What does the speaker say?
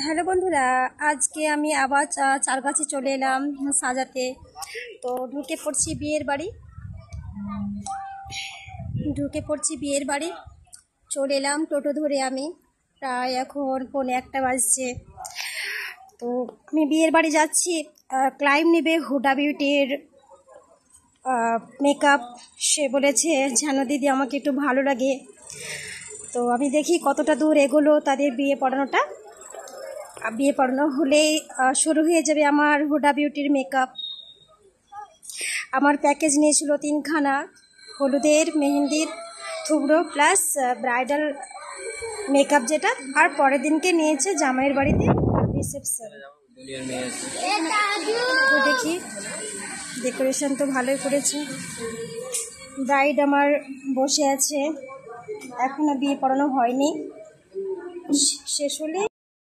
Hello বন্ধুরা, আজকে আমি আবার চারগাছি চলে এলাম সাজাতে। তো ঢুকে পড়ছি বিয়ের বাড়ি। চলে এলাম টোটো ধরে। আমি প্রায় এখন 1:45 বাজছে। তো আমি বিয়ের বাড়ি যাচ্ছি। ক্লাইম নেবে হুডা বিউটির মেকআপ। সে বলেছে যেন দিদি আমাকে একটু ভালো লাগে। তো আমি দেখি কতটা দূর এগোলো তাদের বিয়ে পড়ানোটা। বিয়ে পড়ানো হলেই শুরু হয়ে যাবে আমার হুডা বিউটির মেকআপ। আমার প্যাকেজ নিয়েছিল 3খানা, হলুদের, মেহেন্দির, থুবড়ো প্লাস ব্রাইডাল মেকআপ যেটা, আর পরের দিনকে নিয়েছে জামাইয়ের বাড়িতে রিসেপশন। তো দেখি ডেকোরেশন তো ভালোই করেছে। ব্রাইড আমার বসে আছে, এখনো বিয়ে পড়ানো হয়নি। শেষ হলে